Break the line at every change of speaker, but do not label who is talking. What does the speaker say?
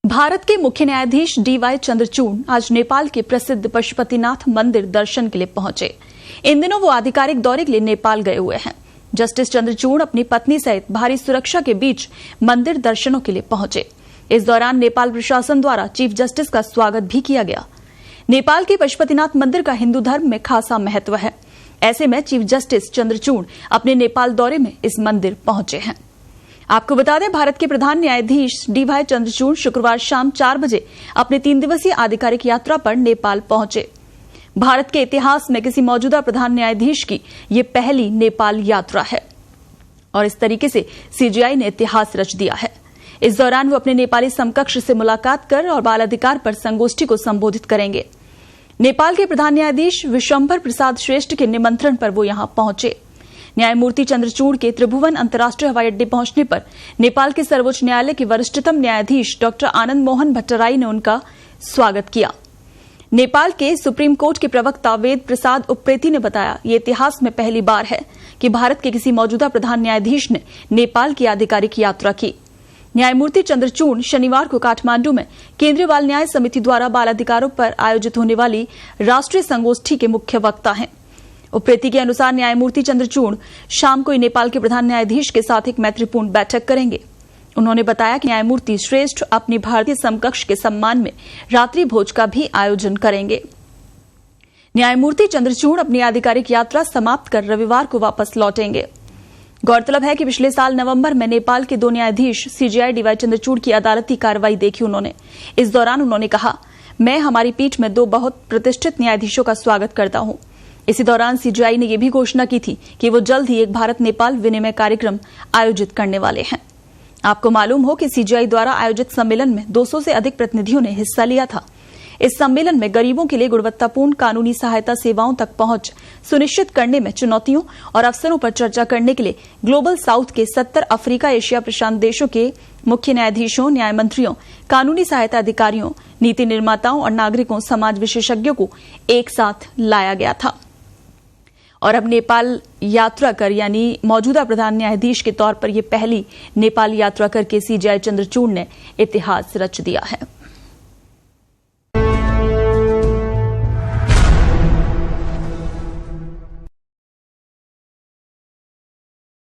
भारत के मुख्य न्यायाधीश DY चंद्रचूड़ आज नेपाल के प्रसिद्ध पशुपतिनाथ मंदिर दर्शन के लिए पहुंचे। इन दिनों वो आधिकारिक दौरे के लिए नेपाल गए हुए हैं। जस्टिस चंद्रचूड़ अपनी पत्नी सहित भारी सुरक्षा के बीच मंदिर दर्शनों के लिए पहुंचे। इस दौरान नेपाल प्रशासन द्वारा चीफ जस्टिस का स्वागत भी किया गया। नेपाल के पशुपतिनाथ मंदिर का हिंदू धर्म में खासा महत्व है। ऐसे में चीफ जस्टिस चंद्रचूड़ अपने नेपाल दौरे में इस मंदिर पहुंचे हैं। आपको बता दें, भारत के प्रधान न्यायाधीश DY चंद्रचूड़ शुक्रवार शाम 4 बजे अपने 3 दिवसीय आधिकारिक यात्रा पर नेपाल पहुंचे। भारत के इतिहास में किसी मौजूदा प्रधान न्यायाधीश की ये पहली नेपाल यात्रा है और इस तरीके से CJI ने इतिहास रच दिया है। इस दौरान वो अपने नेपाली समकक्ष से मुलाकात कर और बाल अधिकार पर संगोष्ठी को संबोधित करेंगे। नेपाल के प्रधान न्यायाधीश विशंभर प्रसाद श्रेष्ठ के निमंत्रण पर वो यहां पहुंचे। न्यायमूर्ति चंद्रचूड़ के त्रिभुवन अंतर्राष्ट्रीय हवाई अड्डे पहुंचने पर नेपाल के सर्वोच्च न्यायालय के वरिष्ठतम न्यायाधीश डॉक्टर आनंद मोहन भट्टराई ने उनका स्वागत किया। नेपाल के सुप्रीम कोर्ट के प्रवक्ता वेद प्रसाद उप्रेती ने बताया, ये इतिहास में पहली बार है कि भारत के किसी मौजूदा प्रधान न्यायाधीश ने नेपाल की आधिकारिक यात्रा की। न्यायमूर्ति चंद्रचूड़ शनिवार को काठमांडू में केंद्रीय बाल न्याय समिति द्वारा बाल अधिकारों पर आयोजित होने वाली राष्ट्रीय संगोष्ठी के मुख्य वक्ता हैं। उप्रेती के अनुसार न्यायमूर्ति चंद्रचूड़ शाम को नेपाल के प्रधान न्यायाधीश के साथ एक मैत्रीपूर्ण बैठक करेंगे। उन्होंने बताया कि न्यायमूर्ति श्रेष्ठ अपनी भारतीय समकक्ष के सम्मान में रात्रि भोज का भी आयोजन करेंगे। न्यायमूर्ति चंद्रचूड़ अपनी आधिकारिक यात्रा समाप्त कर रविवार को वापस लौटेंगे। गौरतलब है कि पिछले साल नवंबर में नेपाल के 2 न्यायाधीश CJI DY चंद्रचूड़ की अदालती कार्रवाई देखी उन्होंने। इस दौरान उन्होंने कहा, मैं हमारी पीठ में 2 बहुत प्रतिष्ठित न्यायाधीशों का स्वागत करता हूं। इसी दौरान CJI ने यह भी घोषणा की थी कि वो जल्द ही एक भारत नेपाल विनिमय कार्यक्रम आयोजित करने वाले हैं। आपको मालूम हो कि CJI द्वारा आयोजित सम्मेलन में 200 से अधिक प्रतिनिधियों ने हिस्सा लिया था। इस सम्मेलन में गरीबों के लिए गुणवत्तापूर्ण कानूनी सहायता सेवाओं तक पहुंच सुनिश्चित करने में चुनौतियों और अवसरों पर चर्चा करने के लिए ग्लोबल साउथ के 70 अफ्रीका एशिया प्रशांत देशों के मुख्य न्यायाधीशों, न्याय मंत्रियों, कानूनी सहायता अधिकारियों, नीति निर्माताओं और नागरिकों, समाज विशेषज्ञों को एक साथ लाया गया था। और अब नेपाल यात्रा कर यानी मौजूदा प्रधान न्यायाधीश के तौर पर यह पहली नेपाल यात्रा करके CJI चंद्रचूड़ ने इतिहास रच दिया है।